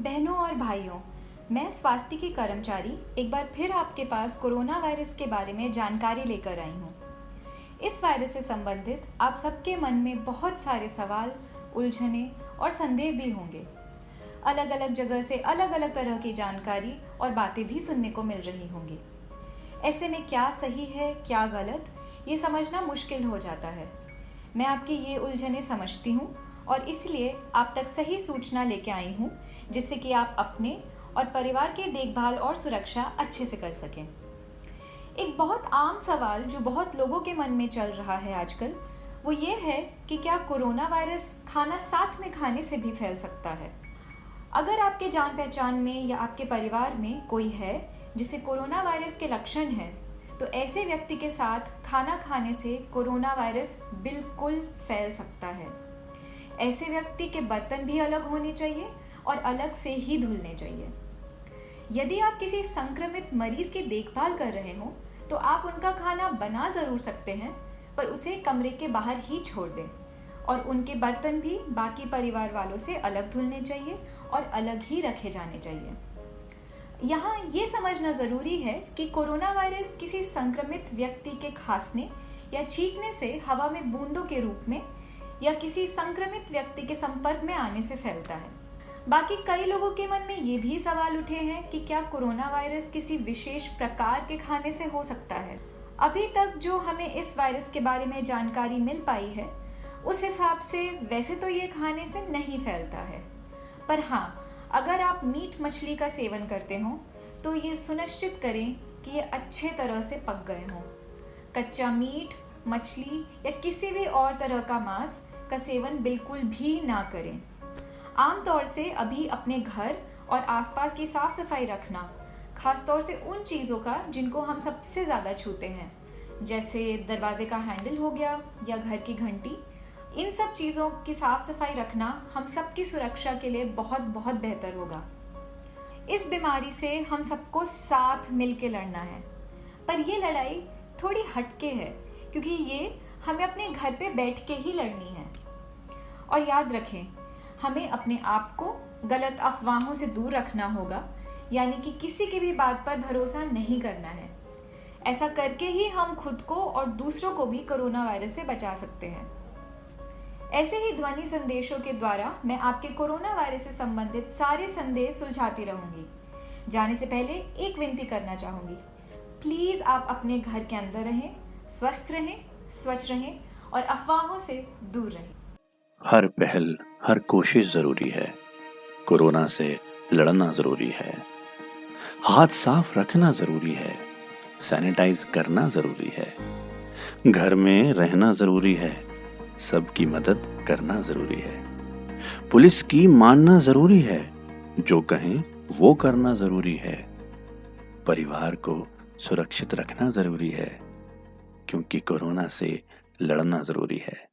बहनों और भाइयों, मैं स्वास्थ्य की कर्मचारी एक बार फिर आपके पास कोरोना वायरस के बारे में जानकारी लेकर आई हूँ। इस वायरस से संबंधित आप सबके मन में बहुत सारे सवाल, उलझने और संदेह भी होंगे। अलग अलग जगह से अलग अलग तरह की जानकारी और बातें भी सुनने को मिल रही होंगी। ऐसे में क्या सही है, क्या गलत, ये समझना मुश्किल हो जाता है। मैं आपकी ये उलझने समझती हूँ और इसलिए आप तक सही सूचना लेके आई हूँ, जिससे कि आप अपने और परिवार की देखभाल और सुरक्षा अच्छे से कर सकें। एक बहुत आम सवाल जो बहुत लोगों के मन में चल रहा है आजकल, वो ये है कि क्या कोरोना वायरस खाना साथ में खाने से भी फैल सकता है। अगर आपके जान पहचान में या आपके परिवार में कोई है जिसे कोरोना वायरस के लक्षण हैं, तो ऐसे व्यक्ति के साथ खाना खाने से कोरोना वायरस बिल्कुल फैल सकता है। ऐसे व्यक्ति के बर्तन भी अलग होने चाहिए और अलग से ही धुलने चाहिए। यदि आप किसी संक्रमित मरीज की देखभाल कर रहे हो तो आप उनका खाना बना जरूर सकते हैं, पर उसे कमरे के बाहर ही छोड़ दें और उनके बर्तन भी बाकी परिवार वालों से अलग धुलने चाहिए और अलग ही रखे जाने चाहिए। यहाँ ये समझना जरूरी है कि कोरोना वायरस किसी संक्रमित व्यक्ति के खांसने या छींकने से हवा में बूंदों के रूप में या किसी संक्रमित व्यक्ति के संपर्क में आने से फैलता है। बाकी कई लोगों के मन में ये भी सवाल उठे हैं कि क्या कोरोना वायरस किसी विशेष प्रकार के खाने से हो सकता है। अभी तक जो हमें इस वायरस के बारे में जानकारी मिल पाई है, उस हिसाब से वैसे तो ये खाने से नहीं फैलता है, पर हाँ, अगर आप मीट मछली का सेवन करते हो तो ये सुनिश्चित करें कि ये अच्छे तरह से पक गए हों। कच्चा मीट, मछली या किसी भी और तरह का मांस का सेवन बिल्कुल भी ना करें। आमतौर से अभी अपने घर और आसपास की साफ सफाई रखना, खासतौर से उन चीज़ों का जिनको हम सबसे ज़्यादा छूते हैं, जैसे दरवाजे का हैंडल हो गया या घर की घंटी, इन सब चीज़ों की साफ सफाई रखना हम सबकी सुरक्षा के लिए बहुत बहुत बेहतर होगा। इस बीमारी से हम सबको साथ मिल के लड़ना है, पर ये लड़ाई थोड़ी हटके है क्योंकि ये हमें अपने घर पे बैठ के ही लड़नी है। और याद रखें, हमें अपने आप को गलत अफवाहों से दूर रखना होगा, यानी कि किसी की भी बात पर भरोसा नहीं करना है। ऐसा करके ही हम खुद को और दूसरों को भी कोरोना वायरस से बचा सकते हैं। ऐसे ही ध्वनि संदेशों के द्वारा मैं आपके कोरोना वायरस से संबंधित सारे संदेह सुलझाती रहूंगी। जाने से पहले एक विनती करना चाहूंगी, प्लीज आप अपने घर के अंदर रहें, स्वस्थ रहें, स्वच्छ रहें और अफवाहों से दूर रहें। हर पहल, हर कोशिश जरूरी है। कोरोना से लड़ना जरूरी है। हाथ साफ रखना जरूरी है। सैनिटाइज करना जरूरी है। घर में रहना जरूरी है। सबकी मदद करना जरूरी है। पुलिस की मानना जरूरी है। जो कहें वो करना जरूरी है। परिवार को सुरक्षित रखना जरूरी है, क्योंकि कोरोना से लड़ना जरूरी है।